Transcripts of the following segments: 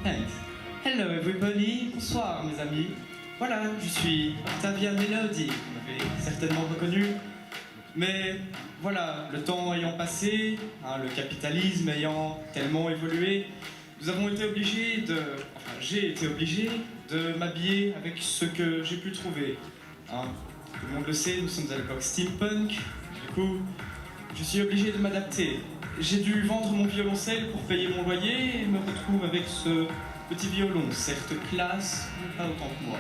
Thanks. Hello everybody, bonsoir mes amis. Voilà, je suis Octavia Melody, vous m'avez certainement reconnu. Mais voilà, le temps ayant passé, le capitalisme ayant tellement évolué, nous avons été obligés de... Enfin, j'ai été obligé de m'habiller avec ce que j'ai pu trouver. Tout le monde le sait, nous sommes à l'époque steampunk, du coup, je suis obligé de m'adapter. J'ai dû vendre mon violoncelle pour payer mon loyer et me retrouve avec ce petit violon, certes classe, mais pas autant que moi.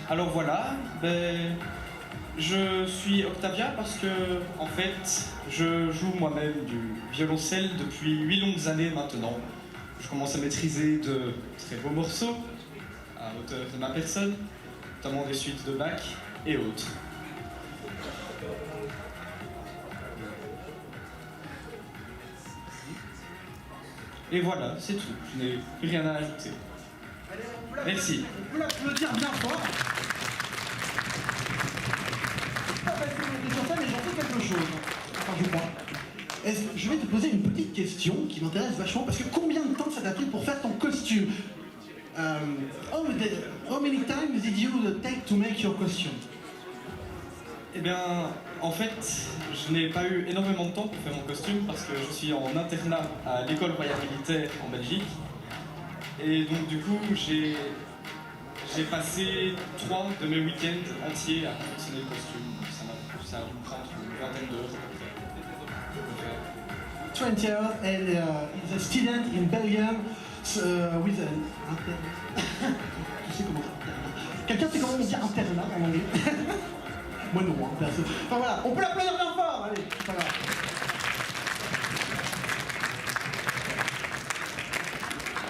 Alors voilà, je suis Octavia parce que, en fait, je joue moi-même du violoncelle depuis 8 longues années maintenant. Je commence à maîtriser de très beaux morceaux, à hauteur de ma personne, notamment des suites de Bach et autres. Et voilà, c'est tout. Je n'ai plus rien à ajouter. Merci. On peut l'applaudir bien fort. Pas facile de sur ça, mais j'en sais quelque chose. Enfin, je crois. Je vais te poser une petite question qui m'intéresse vachement, parce que combien de temps ça t'a pris pour faire ton costume? How many times did you take to make your costume? Eh bien, en fait, je n'ai pas eu énormément de temps pour faire mon costume parce que je suis en internat à l'école royale militaire en Belgique. Et donc du coup, j'ai passé 3 de mes week-ends entiers à confectionner le costume. Ça a dû me prendre une vingtaine d'heures à faire. 20 years and is a student in Belgium with an internat. Tu sais comment ça? Quelqu'un sait comment on dit internat en anglais? Moi non, perso. Enfin voilà, on peut l'applaudir bien fort, allez, c'est pas grave.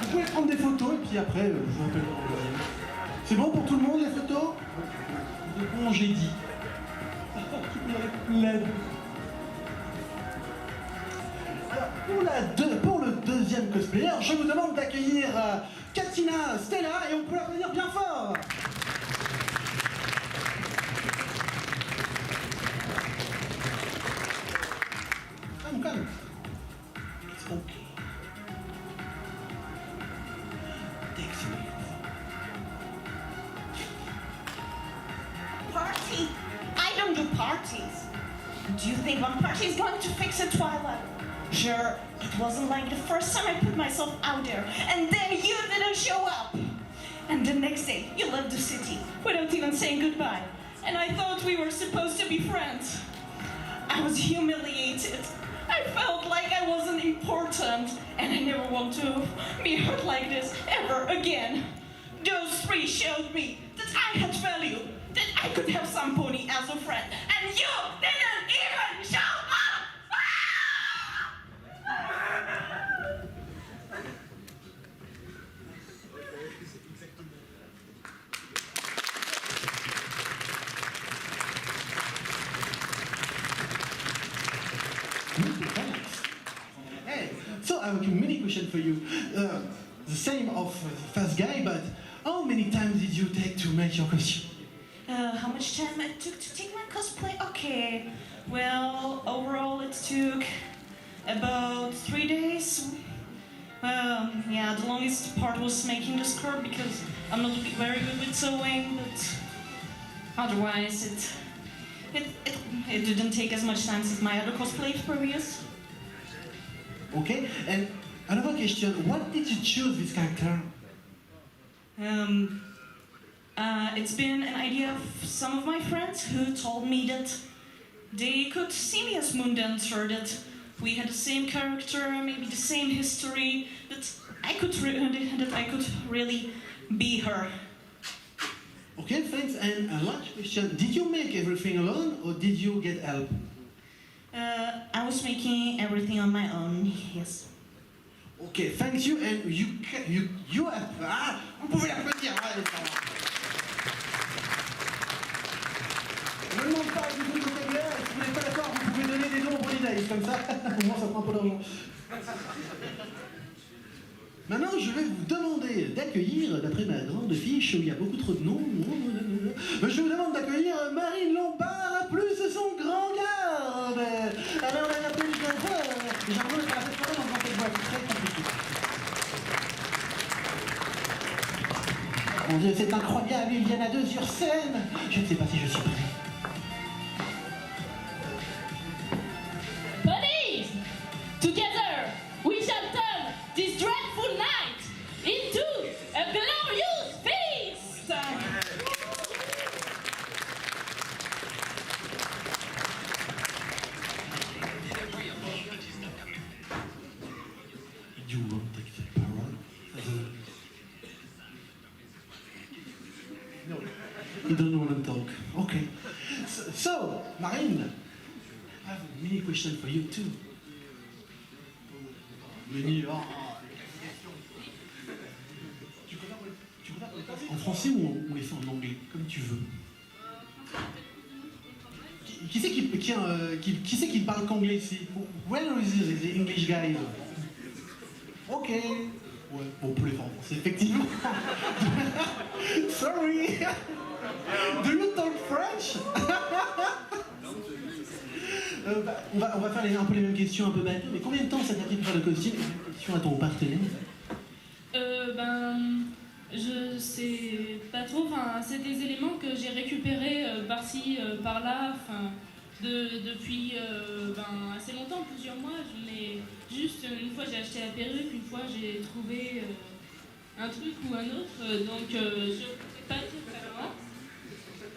Vous pouvez prendre des photos et puis après, je vous rappelle. C'est bon pour tout le monde les photos? C'est bon, j'ai dit. Alors, pour le deuxième cosplayer, je vous demande d'accueillir Katina Stella et on peut l'applaudir bien fort. Come. It's okay. Thanks. Party? I don't do parties. Do you think one party is going to fix a Twilight? Sure, it wasn't like the first time I put myself out there, and then you didn't show up. And the next day, you left the city without even saying goodbye. And I thought we were supposed to be friends. I was humiliated. I felt like I wasn't important, and I never want to be hurt like this ever again. Those 3 showed me that I had value, that I could have somebody as a friend, and you didn't even show up! Hey, so I have a mini question for you. The same of Fast Guy, but how many times did you take to make your costume? How much time it took to take my cosplay? Okay, well, overall it took about 3 days. Yeah, the longest part was making the skirt because I'm not very good with sewing, but otherwise it didn't take as much time as my other cosplay previous. Okay, and another question, what did you choose this character? It's been an idea of some of my friends who told me that they could see me as Moondancer, that we had the same character, maybe the same history, that I could really be her. Okay, thanks. And a last question, did you make everything alone or did you get help? I was making everything on my own, yes. Ok, thank you and you have... Ah, vous pouvez l'applaudir, allez, ça va. Je ne demande pas du tout le vocabulaire, si vous n'êtes pas d'accord, vous pouvez donner des dons au Holidays, comme ça, au moins ça prend un peu d'argent. Maintenant, je vais vous demander d'accueillir, d'après ma grande fiche où il y a beaucoup trop de noms, je vous demande d'accueillir Marine Lombard plus son grand garde. Alors, on a appelé le grand frère. J'ai l'impression d'être à la fête foraine dans cette boîte, c'est très compliqué. Mon Dieu, c'est incroyable, ils viennent à deux sur scène. Je ne sais pas si je suis prêt. Buddies, together we shall turn this dreadful night into a glorious feast. You won't take the parole. No, you don't want to talk. Okay. So, Marine, I have a mini question for you too. Mini, en français ou on les fait en anglais, comme tu veux. Qui c'est qui parle qu'anglais ici? Where is the English guy? Ok. Ouais, bon, pour les faire en français, effectivement. Sorry. Do you talk French? On va faire un peu les mêmes questions, un peu bêtes. Mais combien de temps ça t'a pris pour faire le costume? Et quelle question à ton partenaire? Je sais pas trop, enfin, c'est des éléments que j'ai récupérés par-ci, par-là, enfin, depuis assez longtemps, plusieurs mois, mais juste une fois j'ai acheté la perruque, une fois j'ai trouvé un truc ou un autre, donc je ne sais pas dire vraiment.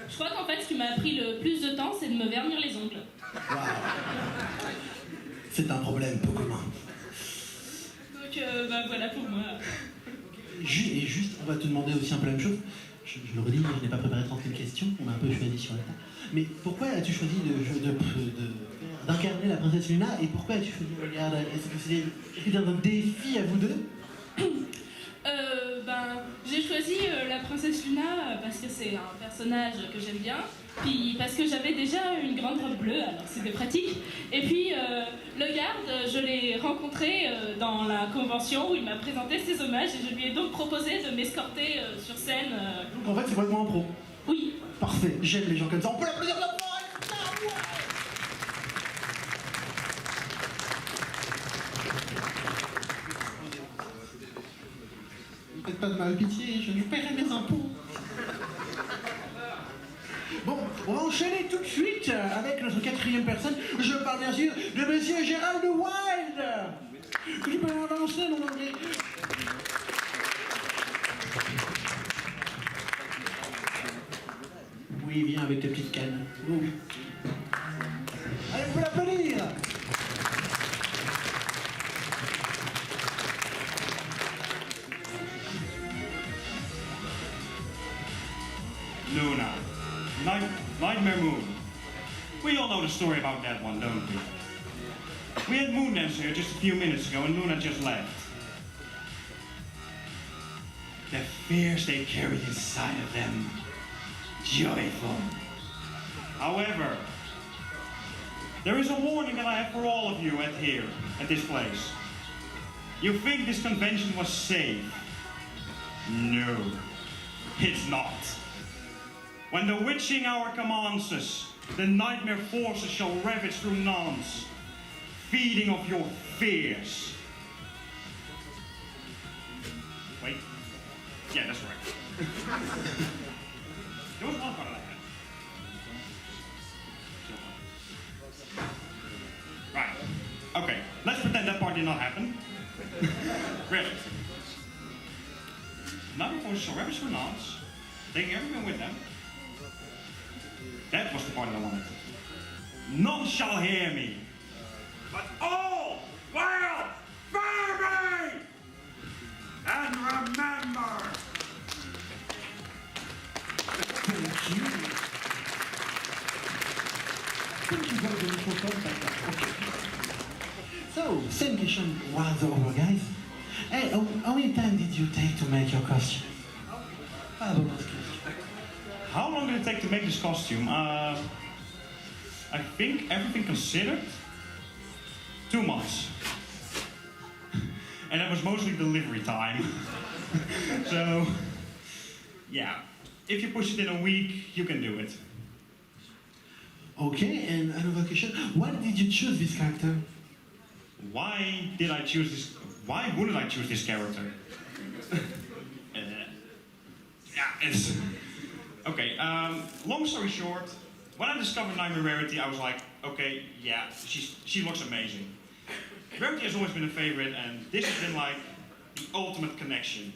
Je crois qu'en fait ce qui m'a pris le plus de temps c'est de me vernir les ongles. Wow. C'est un problème peu commun. Donc voilà pour moi. Et juste, on va te demander aussi un peu la même chose. Je le redis, je n'ai pas préparé 30 000 questions, on a un peu choisi sur l'état. Mais pourquoi as-tu choisi d'incarner la princesse Luna et pourquoi as-tu choisi de regarder? Est-ce que c'était un défi à vous deux? J'ai choisi la princesse Luna parce que c'est un personnage que j'aime bien, puis parce que j'avais déjà une grande robe bleue, alors c'était pratique. Et puis le garde, je l'ai rencontré dans la convention où il m'a présenté ses hommages et je lui ai donc proposé de m'escorter sur scène. Donc en fait c'est vraiment un pro. Oui. Parfait, j'aime les gens comme ça. On peut l'applaudir là. Faites pas de mal, pitié, je paierai mes impôts. Bon, on va enchaîner tout de suite avec notre quatrième personne. Je parle bien sûr de Monsieur Gérald Wild. Que tu peux avancer, mon anglais. Oui, viens avec tes petites cannes. Oh. Allez, vous pouvez l'applaudir. Luna. Nightmare Moon. We all know the story about that one, don't we? We had Moondance here just a few minutes ago and Luna just left. The fears they carry inside of them. Joyful. However, there is a warning that I have for all of you at this place. You think this convention was safe? No, it's not. When the witching hour commences, the nightmare forces shall ravage through Nantes, feeding off your fears. Wait. Yeah, that's right. There was one part of that. Right. Okay, let's pretend that part did not happen. Really. Nightmare forces shall ravage through Nantes, taking everyone with them. That was the part I wanted. None shall hear me, but all will fear me! And remember! Thank you. Thank you very much for coming. So, same question was over, guys. Hey, how many time did you take to make your costume? Ah, bon, parce que... How long did it take to make this costume? I think everything considered, 2 months. And that was mostly delivery time. So, yeah, if you push it in a week, you can do it. Okay, and another question. Why did you choose this character? Why did I choose this? Why wouldn't I choose this character? Yeah, it's... Okay, long story short, when I discovered Nightmare Rarity, I was like, okay, yeah, she looks amazing. Rarity has always been a favorite, and this has been like the ultimate connection.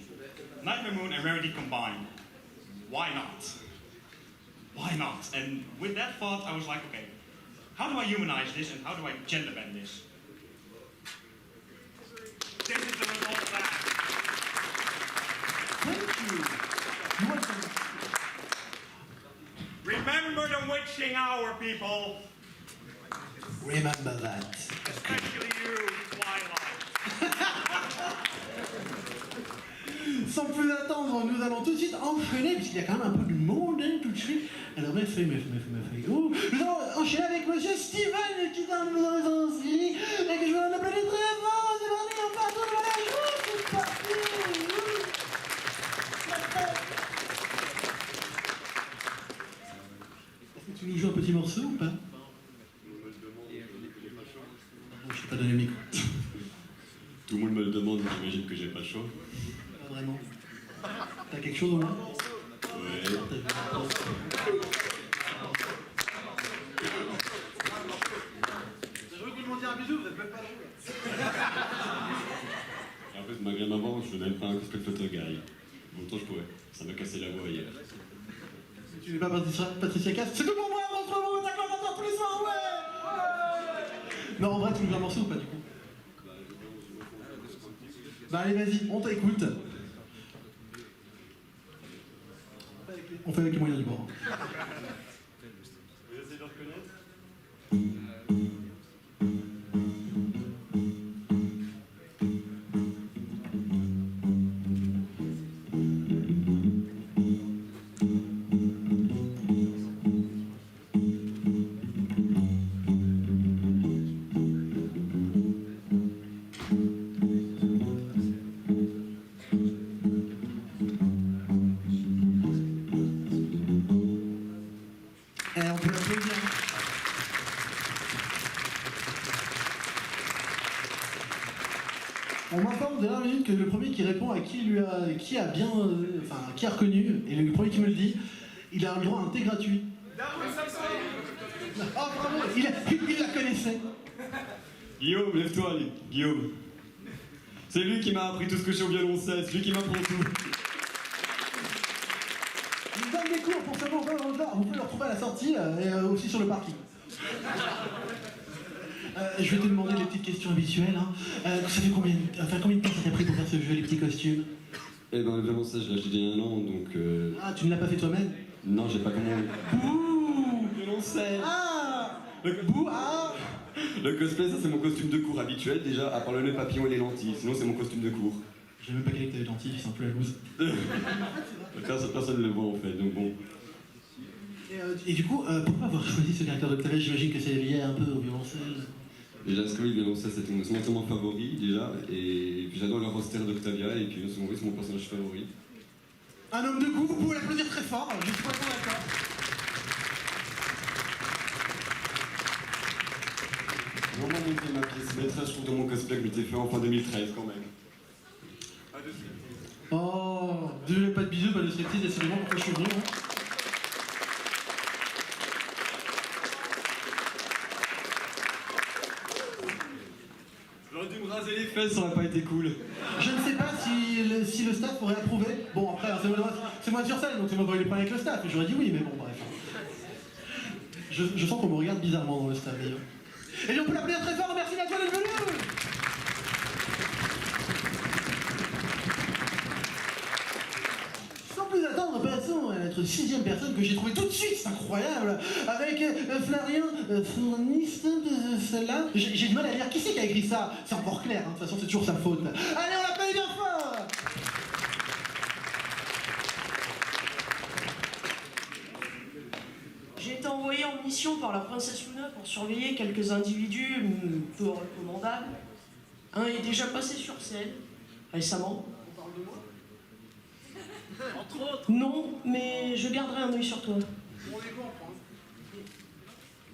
Nightmare Moon and Rarity combined. Why not? Why not? And with that thought, I was like, okay, how do I humanize this and how do I gender bend this? This is the result of that. Thank you. You want some... Remember the witching hour, people! Remember that. Especially you, Twilight. Sans plus attendre, nous allons tout de suite enchaîner, puisqu'il y a quand même un peu de monde hein, tout de suite. Alors, mes feuilles. Ouh, nous allons enchaîner avec Monsieur Steven, qui est dans nos aussi, et que je vais en appeler très fort. C'est parti, on part tout de la joue, c'est parti. Est-ce que tu nous joues un petit morceau ou pas? Je t'ai pas donné le micro. Tout le monde me le demande, j'imagine que j'ai pas chaud. Pas vraiment. T'as quelque chose au moins? Ouais. Je veux que vous demandiez un bisou, vous êtes même pas chaud. En fait, malgré ma voix, je n'aime pas un spectateur guy. Autant je pourrais. Ça m'a cassé la voix hier. Tu n'es pas Patricia Cass? C'est tout pour moi, votre mot, d'accord, on entend tous les soirs, ouais! Non, en vrai, tu nous joues un morceau ou pas, du coup? Bah allez, vas-y, on t'écoute. On fait avec les moyens du bord. Vous essayez de reconnaître? On peut l'applaudir. On m'informe de 1 minute que le premier qui répond à qui a reconnu, et le premier qui me le dit, il a le droit à un thé gratuit. Oh bravo, il la connaissait. Guillaume, lève-toi, allez. Guillaume. C'est lui qui m'a appris tout ce que je sais au violoncelle, c'est lui qui m'apprend tout. Il donne des cours pour savoir où on va. Vous pouvez le retrouver à la sortie et aussi sur le parking. Je vais te demander les petites questions habituelles. Hein. Ça fait combien de temps ça t'a pris pour faire ce jeu, les petits costumes? Eh ben, le violoncelle, je l'ai acheté il y a 1 an, donc... Ah, tu ne l'as pas fait toi-même? Non, j'ai pas commandé. Bouh! Violoncelle. Ah! Le cosplay, ça c'est mon costume de cours habituel, déjà, à part le nœud papillon et les lentilles. Sinon, c'est mon costume de cours. Je savais même pas qu'avec tes lentilles, c'est un peu la loose. Personne ne le voit, en fait, donc bon. Et du coup, pourquoi avoir choisi ce caractère d'Octavia? J'imagine que c'est lié un peu au violoncelle. Déjà, parce que oui, le violoncelle, c'était mon instrument favori, déjà. Et puis j'adore le roster d'Octavia, et puis c'est mon personnage favori. Un homme de goût, vous pouvez l'applaudir très fort, je suis vraiment d'accord. J'ai vraiment monté ma pièce maîtresse, je trouve, de mon cosplay que je m'étais fait en fin 2013, quand même. Oh, désolé, pas de bisous, pas de striptease, décidément pourquoi je suis venu. Hein. J'aurais dû me raser les fesses, ça aurait pas été cool. Je ne sais pas si le staff aurait approuvé. Bon, après, c'est moi sur scène, donc c'est moi qui ai les problèmes avec le staff. Et j'aurais dit oui, mais bon, bref. Je sens qu'on me regarde bizarrement dans le staff, d'ailleurs. Et on peut l'appeler très fort, merci Nadia d'être venue. Sans plus attendre, passons à notre 6e personne que j'ai trouvée tout de suite, c'est incroyable, avec Florian Fourniste, celle-là. J'ai du mal à lire, qui c'est qui a écrit ça? C'est encore clair, hein, de toute façon c'est toujours sa faute. Allez, on l'appelle mission par la princesse Luna pour surveiller quelques individus peu recommandables. Un est déjà passé sur scène, récemment. On parle de moi ? Entre autres. Non, mais je garderai un œil sur toi.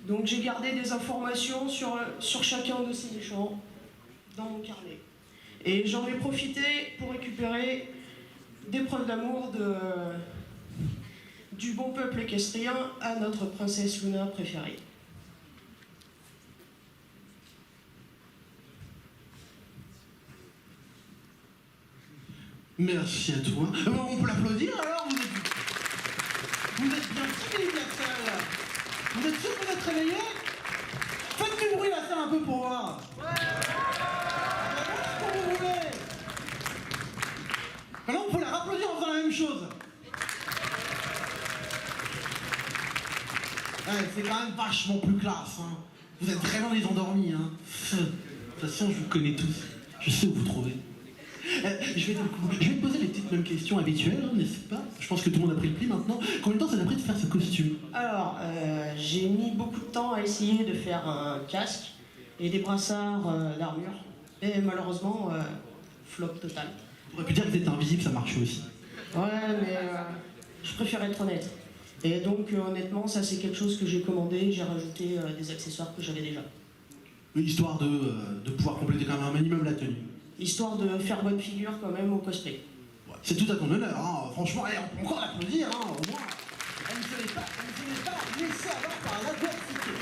Donc j'ai gardé des informations sur chacun de ces méchants dans mon carnet. Et j'en ai profité pour récupérer des preuves d'amour du bon peuple équestrien à notre princesse Luna préférée. Merci à toi. On peut l'applaudir alors, vous êtes bien timide la salle. Vous êtes sûr que vous êtes réveillés? Faites du bruit la salle un peu pour voir. Ce que vous voulez. Alors on peut la rapplaudir en faisant la même chose. Ouais, c'est quand même vachement plus classe. Hein. Vous êtes vraiment des endormis. Hein. De toute façon, je vous connais tous. Je sais où vous trouvez. Je vais te poser les petites mêmes questions habituelles, hein, n'est-ce pas? Je pense que tout le monde a pris le pli maintenant. Combien de temps ça t'a pris de faire ce costume? Alors, j'ai mis beaucoup de temps à essayer de faire un casque et des brassards d'armure. Et malheureusement, flop total. On aurait pu dire que t'étais invisible, ça marchait aussi. Ouais, mais je préfère être honnête. Et donc, honnêtement, ça c'est quelque chose que j'ai commandé. J'ai rajouté des accessoires que j'avais déjà. Histoire de pouvoir compléter quand même un minimum la tenue. Histoire de faire bonne figure quand même au cosplay. Ouais, c'est tout à ton honneur, hein. Franchement, allez, on peut encore l'applaudir, hein, au moins. Elle ne se laisse pas laisser avoir par l'adversité.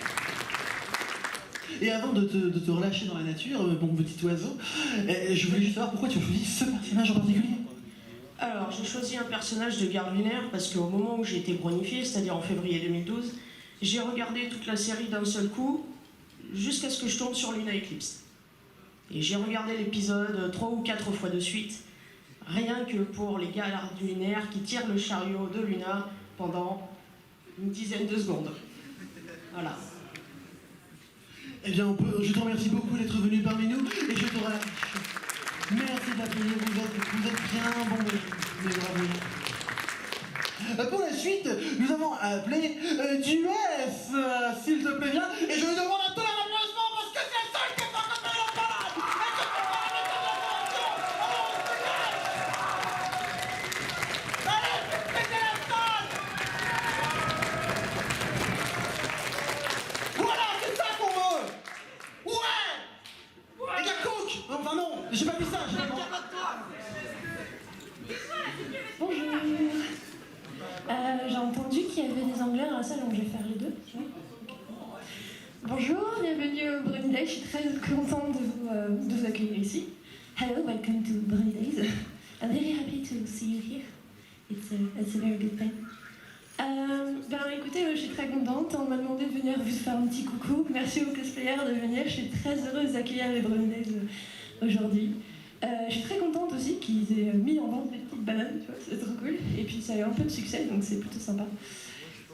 Et avant de te relâcher dans la nature, mon petit oiseau, je voulais juste savoir pourquoi tu as choisi ce personnage en particulier. Alors, j'ai choisi un personnage de garde lunaire parce qu'au moment où j'ai été bronifié, c'est-à-dire en février 2012, j'ai regardé toute la série d'un seul coup, jusqu'à ce que je tombe sur Luna Eclipse. Et j'ai regardé l'épisode 3 ou 4 fois de suite, rien que pour les gardes lunaires qui tirent le chariot de Luna pendant une dizaine de secondes. Voilà. Eh bien, je te remercie beaucoup d'être venu parmi nous et je te relâche. Merci d'appeler, vous êtes bien bon, mes braves. Pour la suite, nous avons appelé Duès, s'il te plaît bien, et je lui demande un peu l'applaudissement parce que c'est le seul qui est pas comme la balade. Et je peux pas la mettre en attention. Allez, pétez la salle. Voilà, c'est ça qu'on veut. Ouais. Et la coke. Enfin non, j'ai pas dit ça, j'ai pas dit ça. Bonjour. J'ai entendu qu'il y avait des anglais dans la salle, donc je vais faire les deux. Bonjour, bienvenue au Brony Day. Je suis très contente de vous accueillir ici. Hello, welcome to Brony Days. I'm very happy to see you here. It's a very good thing. Écoutez, je suis très contente. On m'a demandé de venir vous faire un petit coucou. Merci aux cosplayers de venir. Je suis très heureuse d'accueillir les Brony Days aujourd'hui. Je suis très contente aussi qu'ils aient mis en vente des petites bananes, tu vois, c'est trop cool. Et puis ça a eu un peu de succès, donc c'est plutôt sympa.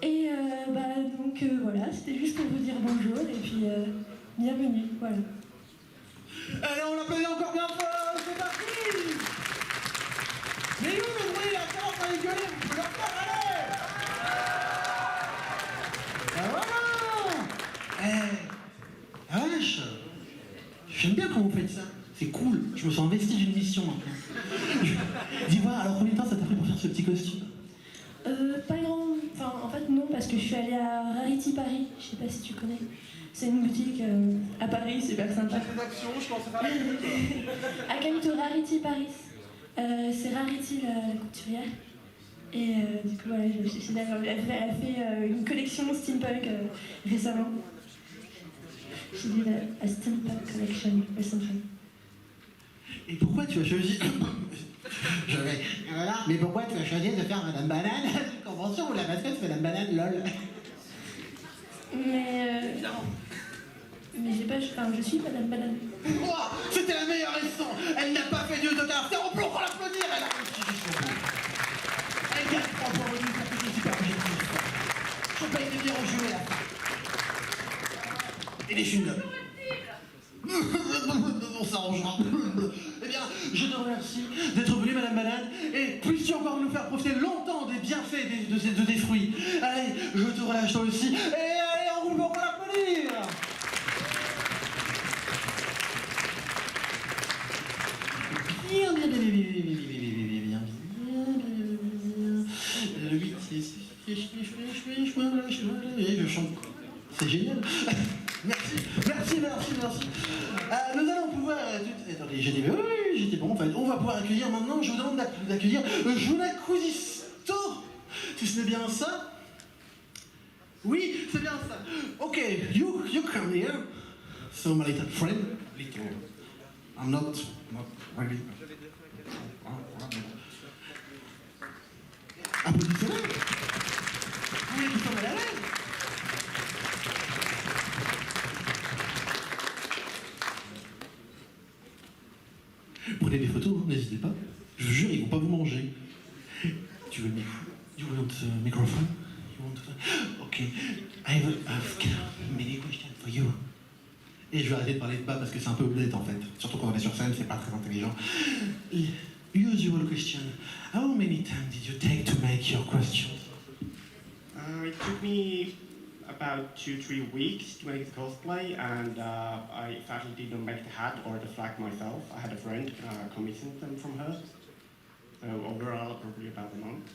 Et voilà, c'était juste pour vous dire bonjour et puis bienvenue, voilà. Allez, on l'applaudit encore bien fort, c'est parti. Mais où le bruit là, comment ça les gueuler, vous pouvez leur faire, allez. Ah voilà. Vache. J'aime bien comment vous faites ça. C'est cool, je me sens investi d'une mission maintenant. Dis-moi, alors combien de temps ça t'a pris pour faire ce petit costume? Pas grand... Enfin, en fait, non, parce que je suis allée à Rarity Paris. Je sais pas si tu connais. C'est une boutique à Paris, super sympa. Rédaction, je pense à I came to Rarity Paris. C'est Rarity la couturière. Et du coup, voilà, elle a fait une collection steampunk récemment. She did a steampunk collection recently. Et pourquoi tu as choisi... Voilà, mais pourquoi tu as choisi de faire Madame Banane? Convention où la mascotte fait Madame Banane, lol. Mais j'ai pas... Enfin, je suis Madame Banane. Oh, c'était la meilleure leçon. Elle n'a pas fait Dieu de tard. On peut encore l'applaudir. Elle a réussi jusqu'au bout. Elle gagne 3 points bonus pour que je super objectif. Je paye de bien rejouer la fin. Et les chewing-gums. On s'arrangera. Eh bien, je te remercie d'être venue, Madame Banane, et puisses-tu encore nous faire profiter longtemps des bienfaits de tes fruits. Allez, je te relâche toi aussi, et allez, on roule pour l'applaudir. Bien. Le 8, je chante. C'est génial. Merci. Nous allons pouvoir... Attendez, j'étais bon. En fait, on va pouvoir accueillir maintenant, je vous demande d'accueillir Juna Kuzisto. Si ce n'est bien ça. Oui, c'est bien ça. Ok, you come here. So my little friend. Little. I'm not really... Applaudissez-le. Vous voulez qu'il soit mal à l'aise? Prenez des photos, n'hésitez pas. Je vous jure, ils vont pas vous manger. Tu veux le micro? You want the microphone? You want the... Ok. I have many questions for you. Et je vais arrêter de parler de bas parce que c'est un peu bête en fait. Surtout quand on est sur scène, c'est pas très intelligent. Usual question. How many times did you take to make your questions? It took me about 2-3 weeks to make the cosplay, and I sadly did not make the hat or the flag myself. I had a friend commission them from her. So overall, probably about a month.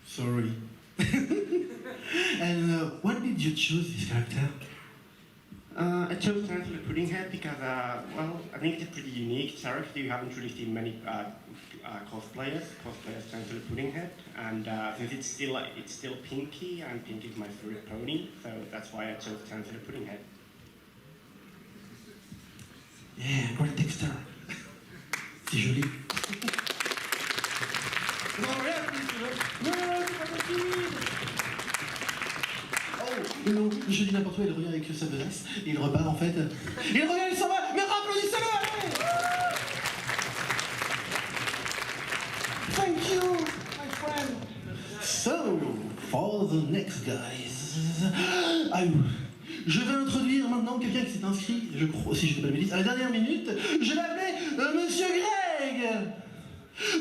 Sorry. And when did you choose this character? I chose Chancellor Puddinghead because, well, I think it's a pretty unique character. You haven't really seen many cosplayers Chancellor Puddinghead, and since it's still Pinky, and Pinky is my favorite pony, so that's why I chose Chancellor Puddinghead. Yeah, great texture. C'est joli. Oh non, je dis n'importe quoi, il revient avec sa besace, et il repart en fait. Il revient, il s'en va, mais applaudissez-le, allez! Thank you, my friend. So, for the next guys, je vais introduire maintenant quelqu'un qui s'est inscrit, je crois, si je ne dis pas de bêtises, à la dernière minute. Je vais appeler Monsieur Greg.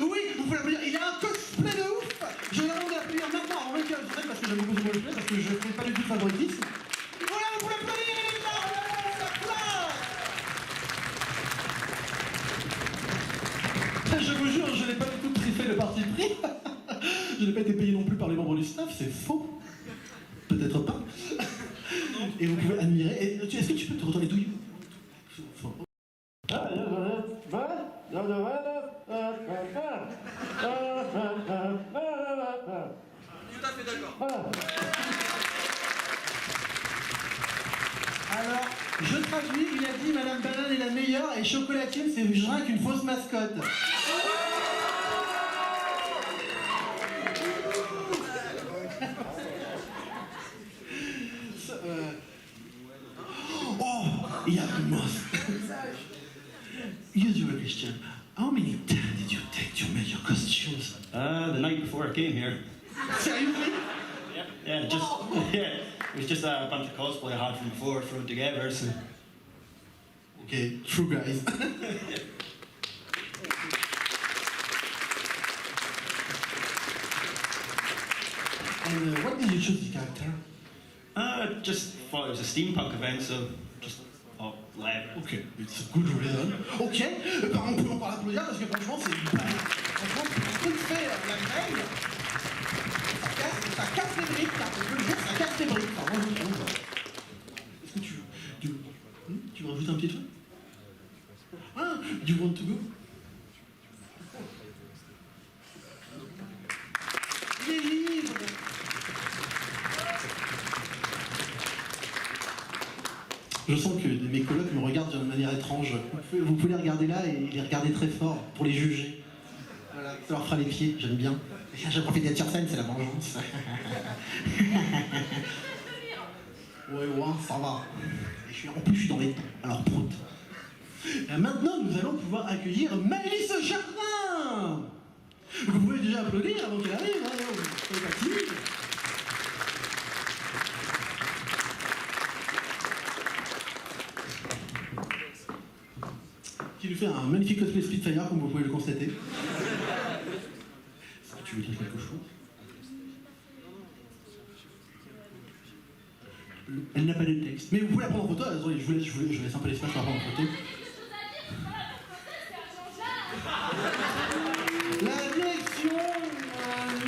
Oui, vous pouvez l'applaudir, il a un cosplay de ouf. Je vais l'applaudir maintenant en recueil, parce que j'aime beaucoup ce cosplay, parce que je ne fais pas du tout de favoritisme. Voilà, vous pouvez l'applaudir, il est là, la place. Je vous jure, je n'ai pas du tout fait le parti pris. Je n'ai pas été payé non plus par les membres du staff, c'est faux. Peut-être pas. Et vous pouvez admirer. Est-ce que tu peux te retourner douille? Tout à fait d'accord. Alors, je traduis, il a dit Madame Banane est la meilleure et Chocolatine c'est rien qu'une fausse mascotte. Oh, il y a une mosse. Usual question. How many times did you take to make your costumes? The night before I came here. Seriously? Yeah, it was just a bunch of cosplay I had from before thrown together. So. Okay, true guys. And what did you choose the character? Just thought it was a steampunk event, so just leather. Ok, it's a good reason. Ok, on peut encore l'applaudir parce que franchement c'est une balle. Franchement, ce qu'il fait la grève, ça casse les briques, là. On peut le dire, ça casse les briques. Enfin, moi, je trouve. Est-ce que tu veux rajouter un petit truc? Ah, do you want to go? Il est libre. Je sens que mes colocs me regardent d'une manière étrange. Vous pouvez les regarder là et les regarder très fort pour les juger. Voilà, ça leur fera les pieds, j'aime bien. J'ai profité d'être sur scène, c'est la vengeance. Ouais, ça va. En plus, je suis dans les temps, alors prout. Maintenant, nous allons pouvoir accueillir Maëlys Jardin. Vous pouvez déjà applaudir avant qu'elle arrive, hein, soyez pas timide. qui nous fait un magnifique cosplay Spitfire, comme vous pouvez le constater. Est-ce que tu veux dire quelque chose? Elle n'a pas de texte. Mais vous pouvez la prendre en photo, attendez, je laisse un peu l'espace pour la prendre en photo. La direction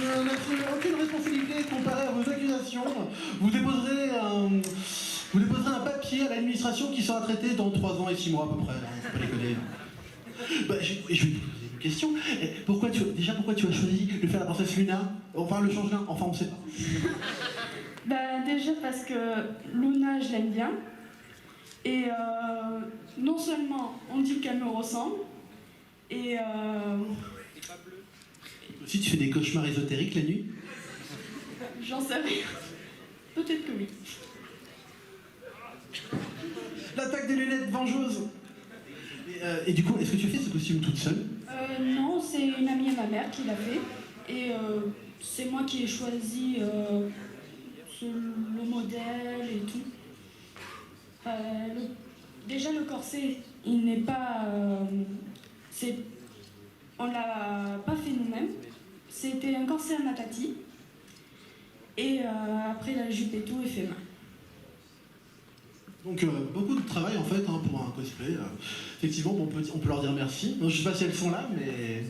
n'a aucune responsabilité comparée à vos accusations. Vous déposerez un papier à l'administration qui sera traité dans 3 ans et 6 mois à peu près. Faut pas déconner. Bah, je vais te poser une question. Pourquoi tu as choisi de faire la princesse Luna? Enfin, le changelin, enfin on sait pas. Bah, déjà parce que Luna, je l'aime bien. Et non seulement on dit qu'elle me ressemble, et Si tu fais des cauchemars ésotériques la nuit? j'en sais rien. Peut-être que oui. L'attaque des lunettes vengeuses. Et du coup, est-ce que tu as fait ce costume toute seule? Non, c'est une amie à ma mère qui l'a fait. Et c'est moi qui ai choisi le modèle et tout. Déjà, le corset, il n'est pas... on l'a pas fait nous-mêmes. C'était un corset à Matati. Et après, la jupe et tout est fait main. Donc beaucoup de travail en fait hein, pour un cosplay. Effectivement, bon, on peut leur dire merci. Non, je sais pas si elles sont là, mais...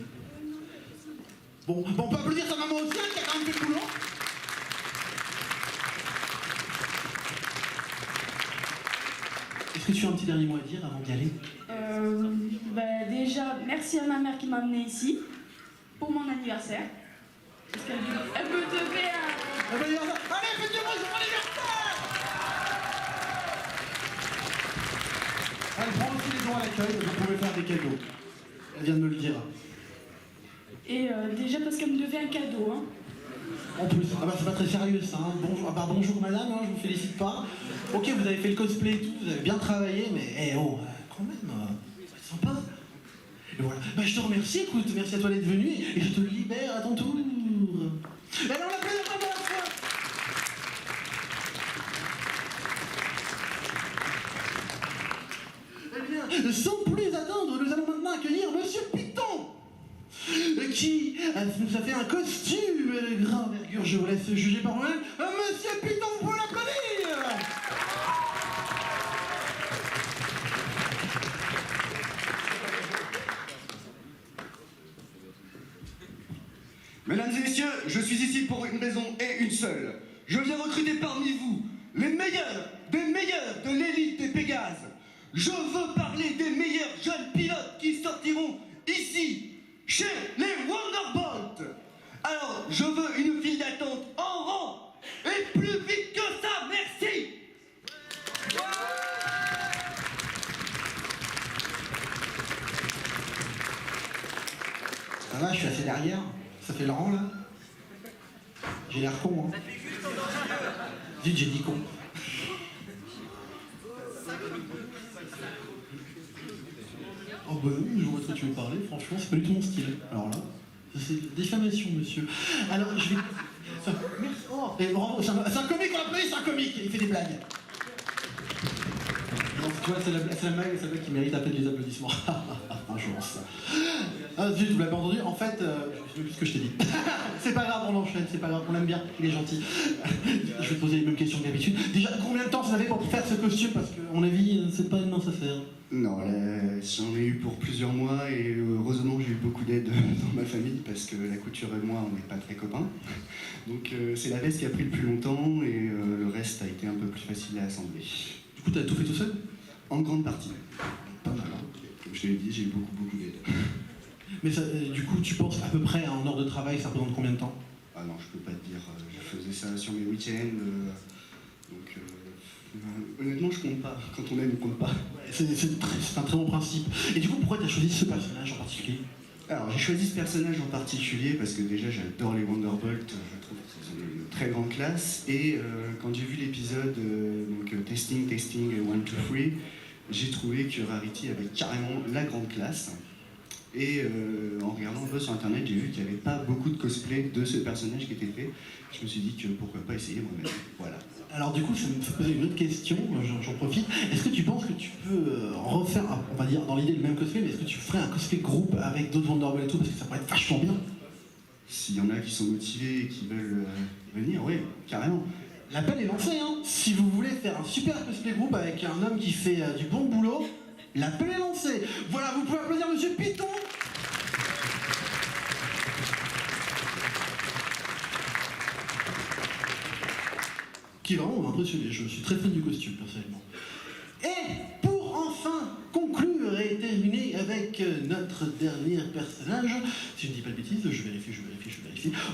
Bon, on peut applaudir sa maman aussi, hein, qui a quand même fait le boulot. Est-ce que tu as un petit dernier mot à dire avant d'y aller? Déjà, merci à ma mère qui m'a amenée ici pour mon anniversaire. Parce qu'elle me devait un... Allez, faites du bruit, c'est mon anniversaire! Elle prend aussi les dons à l'accueil, vous pouvez faire des cadeaux. Elle vient de me le dire. Et déjà parce qu'elle me devait un cadeau. Hein. En plus, ah bah c'est pas très sérieux ça. Hein. Bonjour, bonjour madame, hein, je vous félicite pas. Ok, vous avez fait le cosplay et tout, vous avez bien travaillé, mais quand même, c'est sympa. Et voilà. Bah je te remercie, écoute, merci à toi d'être venu et je te libère à ton tour. Et alors la première fois. Eh bien, sans plus attendre, nous allons maintenant accueillir Monsieur Piton, qui nous a fait un costume de grande envergure. Je vous laisse juger par vous-même. Monsieur Piton, vous pouvez l'applaudir. Mesdames et messieurs, je suis ici pour une raison et une seule. Je viens recruter parmi vous les meilleurs des meilleurs de l'élite des Pégases. Je veux parler des meilleurs jeunes pilotes qui sortiront ici, chez les Wonderbolt. Alors, je veux une file d'attente en rang et plus vite que ça, merci. Ça va, je suis assez derrière. Ça fait le rang là. J'ai l'air con, hein. Vite, j'ai dit con. Oh bah non, je vois de quoi tu veux parler, franchement, c'est pas du tout mon style. Alors là, c'est diffamation, monsieur. Alors, je vais... Merci. Oh, et bravo, c'est un comique, on l'applaudit, c'est un comique, il fait des blagues. Non, tu vois, c'est la blague qui mérite à peine les applaudissements. Un jour, ça. Ah, zut, vous l'avez pas entendu. En fait, je sais plus ce que je t'ai dit. C'est pas grave, on enchaîne, c'est pas grave, on l'aime bien, il est gentil. Je vais te poser les mêmes questions que d'habitude. Déjà, combien de temps ça avait pour faire ce costume? Parce qu'à mon avis, c'est pas une mince affaire. Non, j'en ai eu pour plusieurs mois et heureusement j'ai eu beaucoup d'aide dans ma famille parce que la couture et moi on n'est pas très copains. Donc c'est la veste qui a pris le plus longtemps et le reste a été un peu plus facile à assembler. Du coup, t'as tout fait tout seul? En grande partie. Pas mal, hein. Comme je te l'ai dit, j'ai eu beaucoup d'aide. Mais ça, du coup, tu penses à peu près à un heure de travail, ça représente combien de temps? Ah non, je peux pas te dire. Je faisais ça sur mes week-ends. Honnêtement, je compte pas. Quand on aime, on compte pas. C'est un très bon principe. Et du coup, pourquoi tu as choisi ce personnage en particulier? Alors, j'ai choisi ce personnage en particulier parce que déjà, j'adore les Wonderbolt. Je trouve que c'est une très grande classe. Et quand j'ai vu l'épisode Testing, 1, 2, 3, j'ai trouvé que Rarity avait carrément la grande classe. Et en regardant un peu sur internet, j'ai vu qu'il n'y avait pas beaucoup de cosplay de ce personnage qui était fait. Je me suis dit que pourquoi pas essayer moi-même. Voilà. Alors du coup, ça me fait poser une autre question, j'en profite. Est-ce que tu penses que tu peux peu refaire, on va dire dans l'idée le même cosplay, mais est-ce que tu ferais un cosplay groupe avec d'autres Wonderboy et tout, parce que ça pourrait être vachement bien. S'il y en a qui sont motivés et qui veulent venir, oui, carrément. L'appel est lancé, hein. Si vous voulez faire un super cosplay groupe avec un homme qui fait du bon boulot, l'appel est lancé. Voilà, vous pouvez applaudir Monsieur Piton. Qui vraiment m'a impressionné. Je suis très fan du costume, personnellement. Et pour enfin conclure et terminer avec notre dernier personnage, si je ne dis pas de bêtises, je vérifie.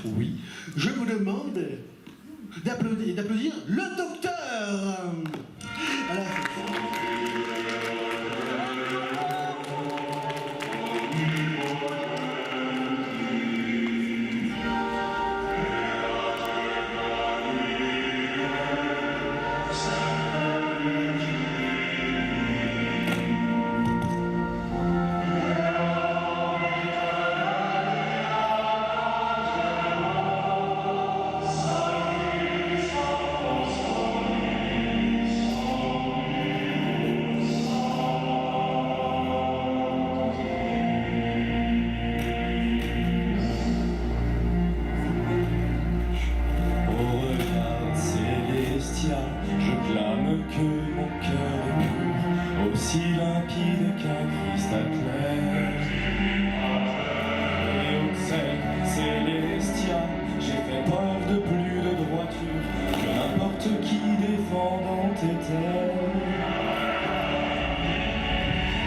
Oui, je vous demande d'applaudir le docteur. Alors,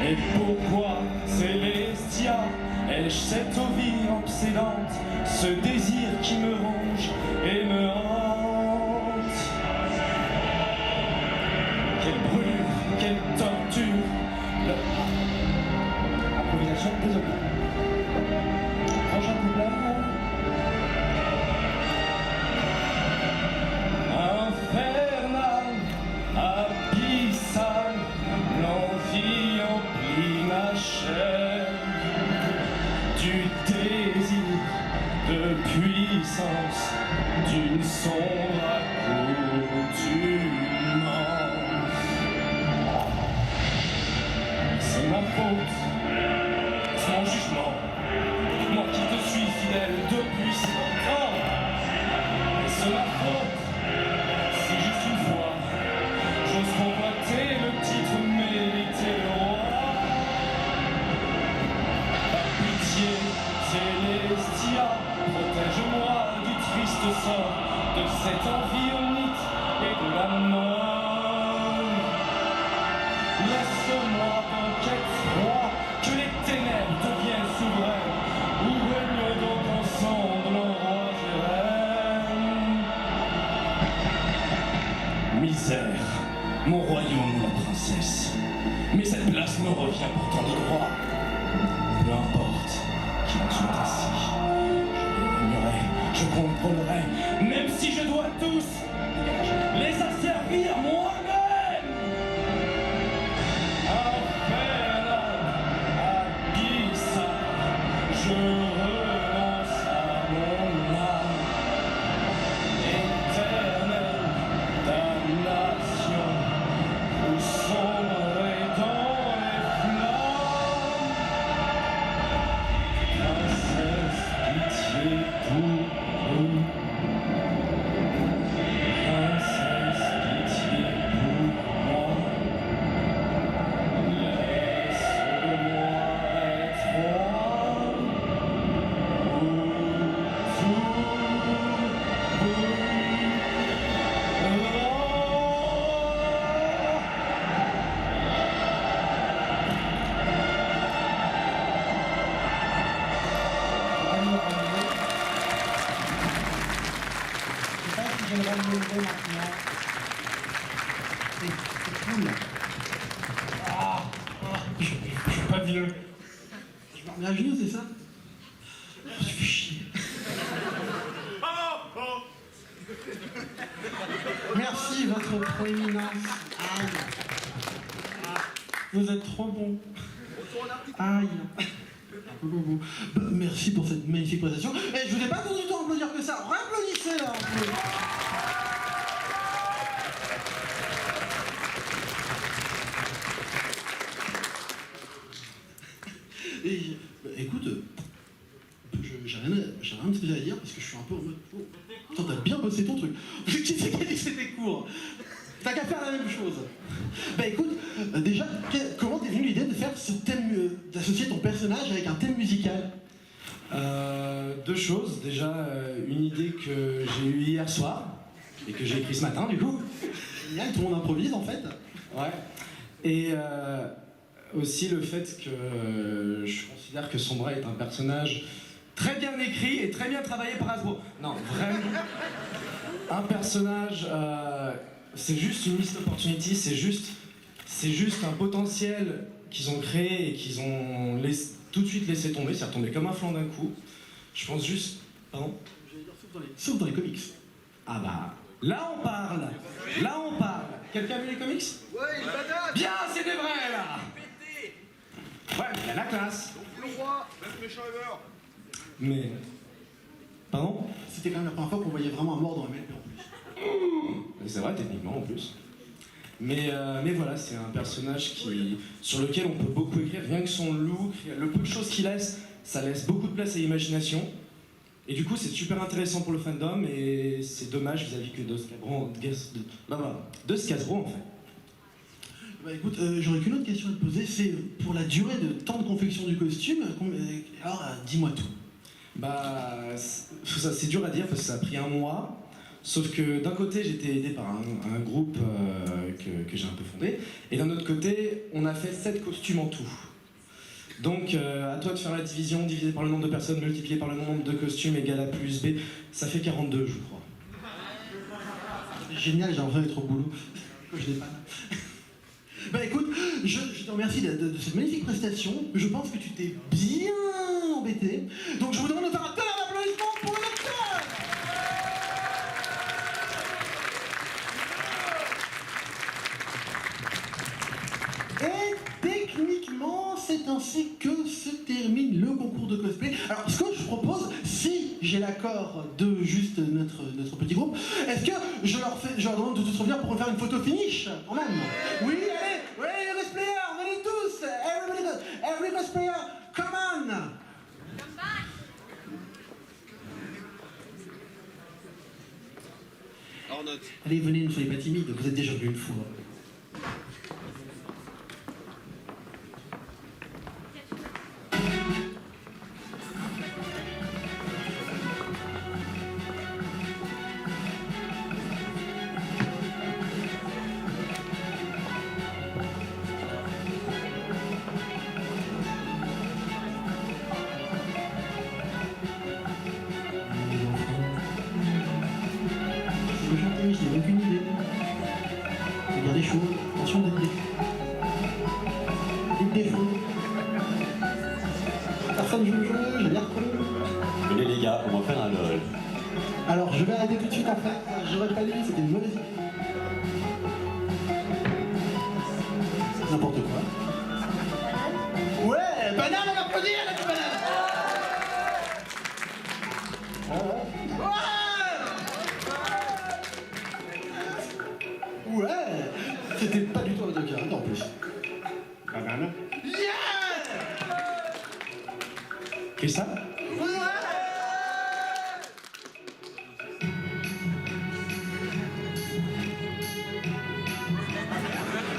Et pourquoi Célestia ai-je cette envie obsédante, ce désir qui me ronge et me hante? Quelle brûlure, quelle torture. Improvisation, désolé. Prochain couplet. Infernal, abyssal, l'envie emplit ma chair du désir de puissance d'une sombre accoutumance. C'est ma faute, c'est mon jugement, moi qui te suis fidèle depuis si longtemps. Et c'est ma faute, si juste une fois j'ose convoiter le titre mérité de roi. Par pitié, Célestia, protège-moi du triste sort de cette envie unique et de la mort. Laisse-moi en quête froid, que les ténèbres deviennent souveraines, ou règne donc ensemble en roi et reine. Misère, mon royaume, la princesse. Mais cette place me revient pourtant de droit. Peu importe qu'il en soit ainsi, je les régnerai, je contrôlerai, même si je dois tous les asservir moi-même. Infernal, abyssal, je renonce à mon âme. Éternelle damnation, vous sombrez dans les flammes. Princesse, pitié pour eux. Princesse, pitié pour moi. Laisse-moi être roi. Tout je sais pas si je vais le relever maintenant. C'est cool. Je suis pas vieux. Je me remets à genoux, c'est ça? Je suis chier. Merci, votre proéminence. Aïe. Vous êtes trop bon. Aïe. Merci pour cette magnifique présentation. Et je vous ai pas tout du temps applaudir que ça. Réapplaudissez là. Écoute, j'ai rien de spécial à dire parce que je suis un peu en mode. Oh, putain, t'as bien bossé ton truc. Qui c'est qui a dit que c'était court? T'as qu'à faire la même chose. Bah écoute, déjà, comment t'es venu l'idée de faire ce thème, d'associer ton personnage avec un thème musical? Deux choses. Déjà, une idée que j'ai eue hier soir et que j'ai écrit ce matin, du coup. Génial, tout le monde improvise en fait. Ouais. Et aussi le fait que je considère que Sombra est un personnage très bien écrit et très bien travaillé par Hasbro. Non, vraiment. Un personnage, c'est juste une missed opportunity, c'est juste un potentiel qu'ils ont créé et qu'ils ont tout de suite laissé tomber, c'est retombé comme un flanc d'un coup. Je pense juste... Pardon? Sauf dans les comics. Ah bah... Là on parle. Quelqu'un a vu les comics? Ouais, il badate. Bien, c'est des vrais là. Ouais, mais il y a la classe. Le roi, best méchant ever. Mais... Pardon? C'était quand même la première fois qu'on voyait vraiment un mort dans MLP en plus. C'est vrai, techniquement en plus. Mais voilà, c'est un personnage sur lequel on peut beaucoup écrire, rien que son look, le peu de choses qu'il laisse, ça laisse beaucoup de place à l'imagination. Et du coup, c'est super intéressant pour le fandom et c'est dommage vis-à-vis que de Hasbro en fait. Bah écoute, j'aurais qu'une autre question à te poser, c'est pour la durée de temps de confection du costume, alors dis-moi tout. Bah, c'est dur à dire parce que ça a pris un mois. Sauf que d'un côté, j'étais aidé par un groupe que j'ai un peu fondé, et d'un autre côté, on a fait 7 costumes en tout. Donc, à toi de faire la division, divisé par le nombre de personnes, multiplié par le nombre de costumes, égal à plus B, ça fait 42, je crois. Génial, j'ai l'impression d'être au boulot. Je l'ai pas. Bah écoute, je te remercie de cette magnifique prestation. Je pense que tu t'es bien embêté. Donc, je vous demande de faire un tonnerre d'applaudissements pour le docteur. Et techniquement, c'est ainsi que se termine le concours de cosplay. Alors, ce que je propose, si j'ai l'accord de juste notre petit groupe, est-ce que je leur demande de tous revenir pour faire une photo finish, quand même? Oui, allez, ouais, les cosplayers, venez tous, every cosplayer, come on! Allez, venez, ne soyez pas timides, vous êtes déjà venus une fois. Je n'ai aucune idée. Regardez chaud, attention d'être des défauts. Personne joue le jeu, j'ai l'air con. Venez les gars, on va faire un LOL. Alors je vais arrêter tout de suite en fait, j'aurais pas dit, c'était une mauvaise idée. N'importe quoi. Ouais, banane, on va applaudir la petite banane. Ouais, c'était pas du tout un autocarré en plus. Banane. Yeah! Et ça?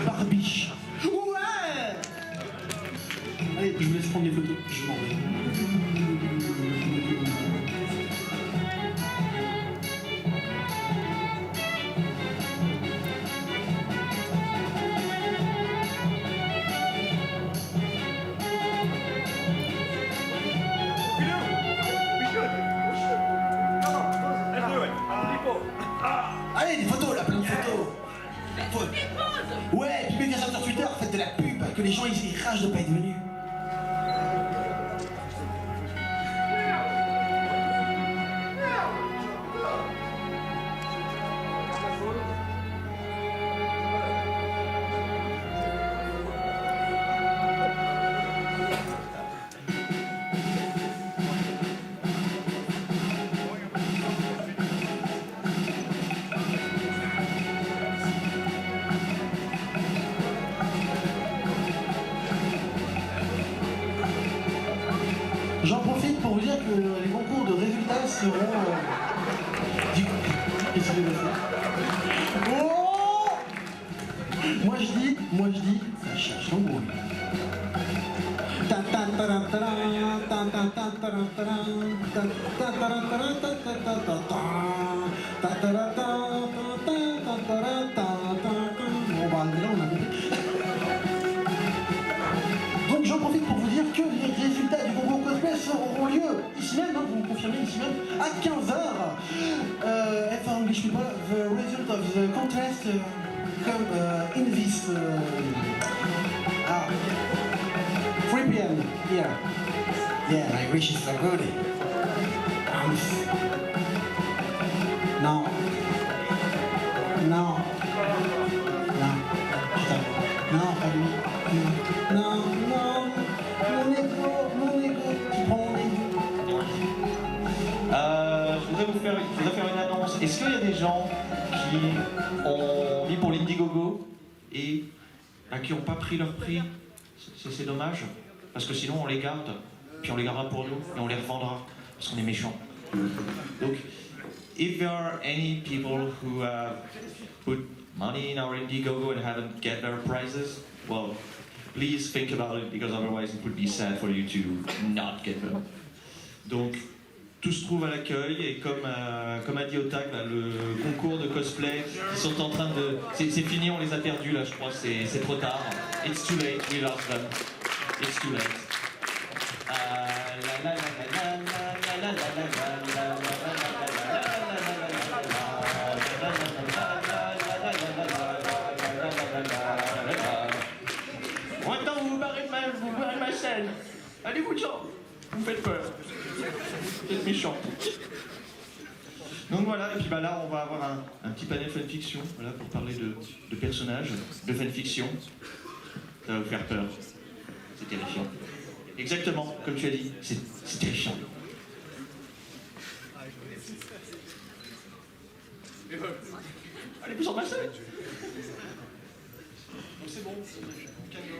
Barbiche. Ouais! Allez, je vous laisse prendre des photos, je m'en vais. Allez, des photos là, plein de photos. Ouais, puis mettez ça sur Twitter, faites de la pub, que les gens ils ragent de pas être venus. J'en profite pour vous dire que les concours de résultats seront... Qu'est-ce que c'est ça? Oh! Moi je dis, ça cherche l'embrouille. Donc j'en profite pour vous dire que les résultats du concours cosplay auront lieu ici même, hein, vous me confirmez ici même, à 15h. If English people, the result of the contest come in this 3 p.m. here. Yeah, my English is so good. Non. Non. Non. Putain. Non, pas lui. Non, non. Mon égo qui prend mon égo. Je voudrais faire une annonce. Est-ce qu'il y a des gens qui ont mis pour l'Indiegogo et qui n'ont pas pris leur prix? C'est dommage, parce que sinon on les garde, puis on les gardera pour nous et on les revendra, parce qu'on est méchants. Donc, if there are any people who put money in our Indiegogo and haven't get their prizes, well, please think about it, because otherwise it would be sad for you to not get them. Donc, tout se trouve à l'accueil, et comme a dit Otak, là, le concours de cosplay, ils sont en train de... C'est fini, on les a perdus là, je crois, c'est trop tard. It's too late, we lost them. It's too late. Maintenant, vous barrez de ma scène. Allez-vous, gens, vous me faites peur. Vous êtes méchants. Donc voilà, et puis bah là, on va avoir un petit panel fanfiction, voilà, pour parler de personnages, de fanfiction. Ça va vous faire peur. C'est terrifiant. Exactement, comme tu as dit, c'est terrifiant. Allez, vous en passez. Donc c'est bon, on can go.